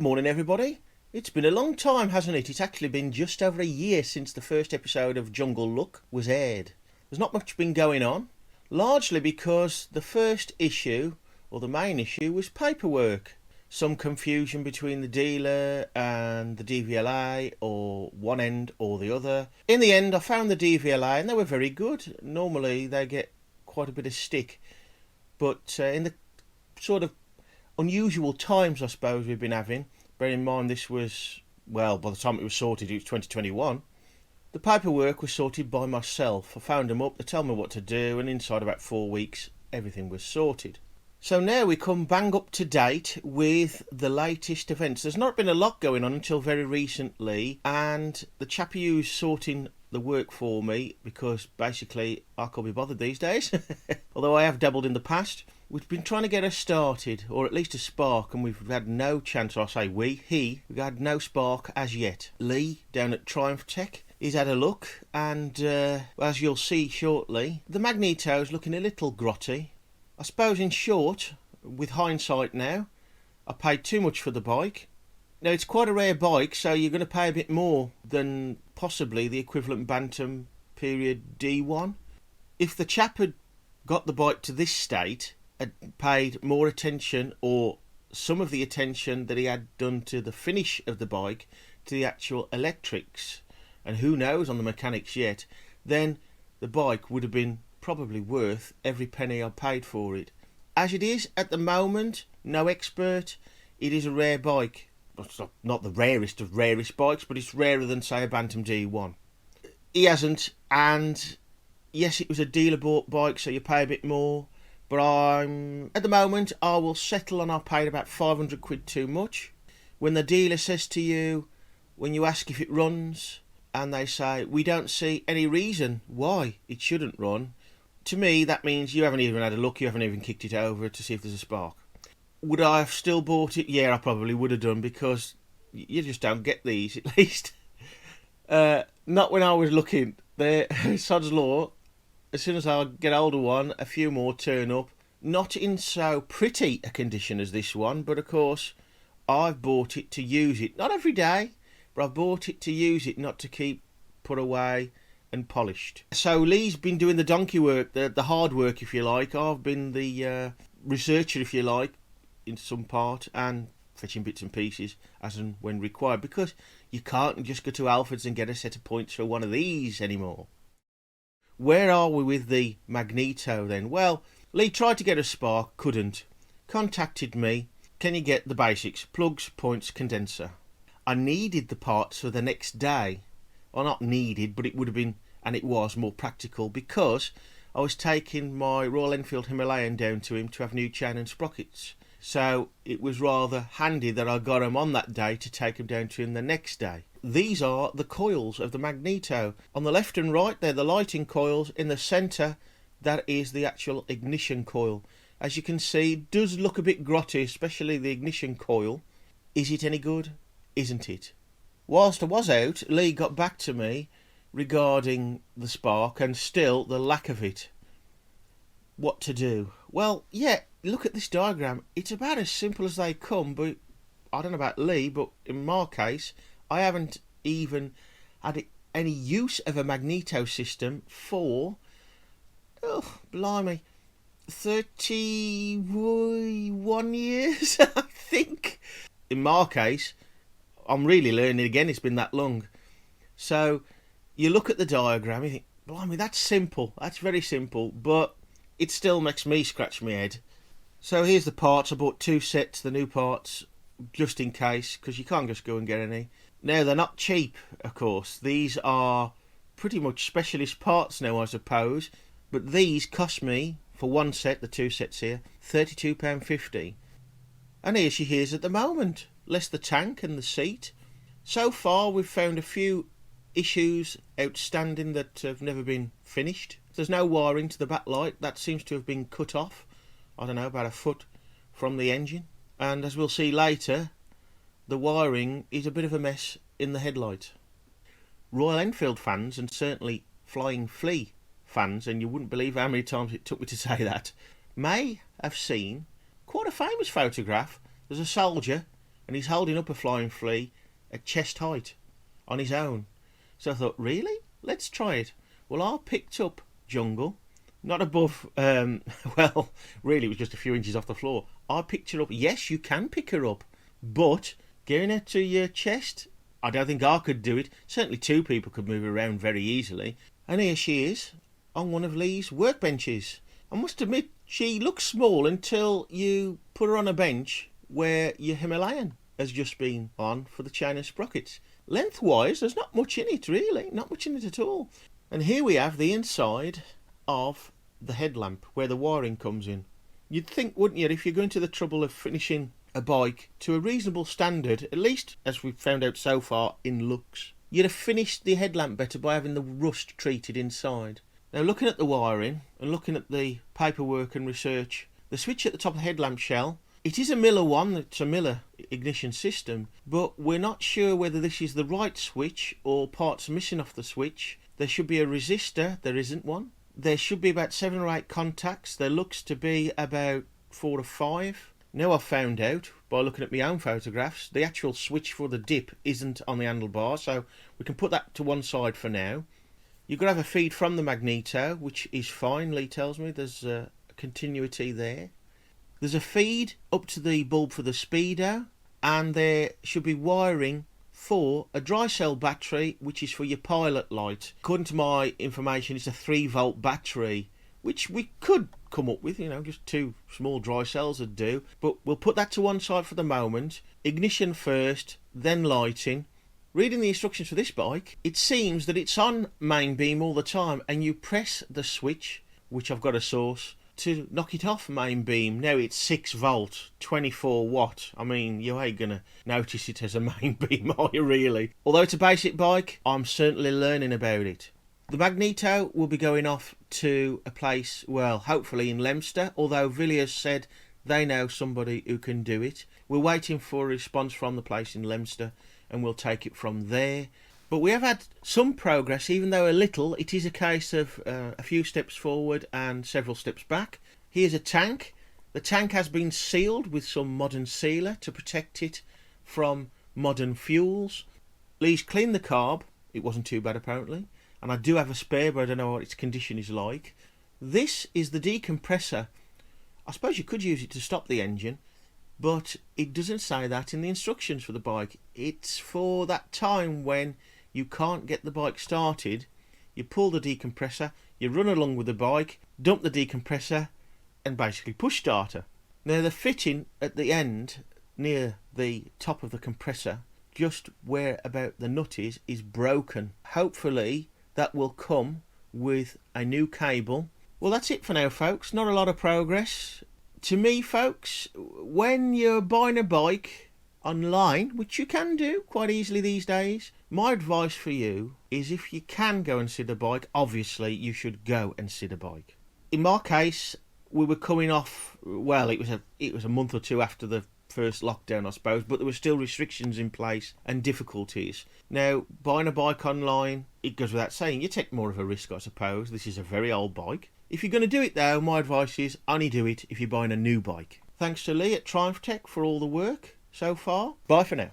morning everybody. It's been a long time, hasn't it? It's actually been just over a year since the first episode of Jungle Look was aired. There's not much been going on, largely because the first issue, or the main issue, was paperwork. Some confusion between the dealer and the DVLA, or one end or the other. In the end I found the DVLA and they were very good. Normally they get quite a bit of stick, but in the sort of unusual times I suppose we've been having, bear in mind this was, well, by the time it was sorted it was 2021, the paperwork was sorted by myself. I phoned them up, they told me what to do, and inside about 4 weeks everything was sorted. So now we come bang up to date with the latest events. There's not been a lot going on until very recently, and the chappie who's sorting the work for me, because basically I can't be bothered these days, although I have dabbled in the past. We've been trying to get us started, or at least a spark, and we've had no chance. I say we've had no spark as yet. Lee, down at Triumph Tech, he's had a look, and as you'll see shortly, the Magneto's looking a little grotty. I suppose in short, with hindsight now, I paid too much for the bike. Now it's quite a rare bike, so you're going to pay a bit more than possibly the equivalent Bantam period D1. If the chap had got the bike to this state, had paid more attention, or some of the attention that he had done to the finish of the bike, to the actual electrics, and who knows on the mechanics yet, then the bike would have been probably worth every penny I paid for it. As it is at the moment, no expert, it is a rare bike. It's not the rarest of rarest bikes, but it's rarer than, say, a Bantam D1. He hasn't, and yes, it was a dealer bought bike, so you pay a bit more, but at the moment I will settle on, I paid about 500 quid too much. When the dealer says to you, when you ask if it runs, and they say we don't see any reason why it shouldn't run, to me that means you haven't even had a look, you haven't even kicked it over to see if there's a spark. Would I have still bought it? Yeah, I probably would have done, because you just don't get these, at least. Not when I was looking. Sod's law, as soon as I get hold of one, a few more turn up. Not in so pretty a condition as this one, but of course I've bought it to use it. Not every day, but I've bought it to use it, not to keep put away and polished. So Lee's been doing the donkey work, the hard work if you like. I've been the researcher if you like, in some part, and fetching bits and pieces as and when required, because you can't just go to Alfred's and get a set of points for one of these anymore. Where are we with the Magneto then? Well, Lee tried to get a spark, couldn't. Contacted me, can you get the basics, plugs, points, condenser. I needed the parts for the next day. Well, not needed, but it would have been, and it was, more practical, because I was taking my Royal Enfield Himalayan down to him to have new chain and sprockets. So it was rather handy that I got them on that day to take them down to him the next day. These are the coils of the Magneto. On the left and right, they're the lighting coils. In the centre, that is the actual ignition coil. As you can see, it does look a bit grotty, especially the ignition coil. Is it any good? Isn't it? Whilst I was out, Lee got back to me regarding the spark and still the lack of it. What to do? Well, yeah, look at this diagram. It's about as simple as they come, but I don't know about Lee, but in my case, I haven't even had any use of a Magneto system for, oh, blimey, 31 years, I think. In my case, I'm really learning again, it's been that long. So you look at the diagram, you think, blimey, that's simple, that's very simple, but it still makes me scratch my head. So here's the parts. I bought 2 sets, the new parts, just in case, because you can't just go and get any. Now, they're not cheap, of course. These are pretty much specialist parts now, I suppose. But these cost me, for one set, the 2 sets here, £32.50. And here she is at the moment, less the tank and the seat. So far, we've found a few issues outstanding that have never been finished. There's no wiring to the backlight. That seems to have been cut off, I don't know, about a foot from the engine. And as we'll see later, the wiring is a bit of a mess in the headlight. Royal Enfield fans, and certainly Flying Flea fans, and you wouldn't believe how many times it took me to say that, may have seen quite a famous photograph. There's a soldier and he's holding up a flying flea at chest height on his own. So I thought, really? Let's try it. Well, I picked up Jungle, not above, well, really it was just a few inches off the floor. I picked her up. Yes, you can pick her up, but getting her to your chest, I don't think I could do it. Certainly two people could move her around very easily. And here she is on one of Lee's workbenches. I must admit, she looks small until you put her on a bench where your Himalayan has just been on for the chain and sprockets. Lengthwise, there's not much in it, really. Not much in it at all. And here we have the inside of the headlamp, where the wiring comes in. You'd think, wouldn't you, if you're going to the trouble of finishing a bike to a reasonable standard, at least as we've found out so far in looks, you'd have finished the headlamp better by having the rust treated inside. Now, looking at the wiring and looking at the paperwork and research, the switch at the top of the headlamp shell, it is a Miller one, it's a Miller ignition system, but we're not sure whether this is the right switch or parts missing off the switch. There should be a resistor, there isn't one. There should be about 7 or 8 contacts, there looks to be about 4 or 5. Now I've found out, by looking at my own photographs, the actual switch for the dip isn't on the handlebar, so we can put that to one side for now. You've got to have a feed from the magneto, which is fine, Lee tells me, there's a continuity there. There's a feed up to the bulb for the speedo, and there should be wiring for a dry cell battery, which is for your pilot light. According to my information, it's a 3-volt battery, which we could come up with, just 2 small dry cells would do, but we'll put that to one side for the moment. Ignition first, then lighting. Reading the instructions for this bike, it seems that it's on main beam all the time, and you press the switch, which I've got a source, to knock it off main beam. Now it's 6 volt, 24 watt. I mean, you ain't gonna notice it as a main beam, are you really? Although it's a basic bike, I'm certainly learning about it. The magneto will be going off to a place, well, hopefully in Leominster, although Villiers said they know somebody who can do it. We're waiting for a response from the place in Leominster, and we'll take it from there. But we have had some progress, even though a little. It is a case of a few steps forward and several steps back. Here's a tank. The tank has been sealed with some modern sealer to protect it from modern fuels. Lee's cleaned the carb. It wasn't too bad apparently. And I do have a spare, but I don't know what its condition is like. This is the decompressor. I suppose you could use it to stop the engine, but it doesn't say that in the instructions for the bike. It's for that time when you can't get the bike started. You pull the decompressor, you run along with the bike, dump the decompressor, and basically push starter. Now the fitting at the end, near the top of the compressor, just where about the nut is broken. Hopefully that will come with a new cable. Well, that's it for now, folks. Not a lot of progress. To me, folks, when you're buying a bike online, which you can do quite easily these days, my advice for you is if you can go and see the bike, obviously you should go and see the bike. In my case, we were coming off, well, it was a month or two after the first lockdown, I suppose, but there were still restrictions in place and difficulties. Now, buying a bike online, it goes without saying, you take more of a risk, I suppose. This is a very old bike. If you're going to do it though, my advice is only do it if you're buying a new bike. Thanks to Lee at Triumph Tech for all the work so far. Bye for now.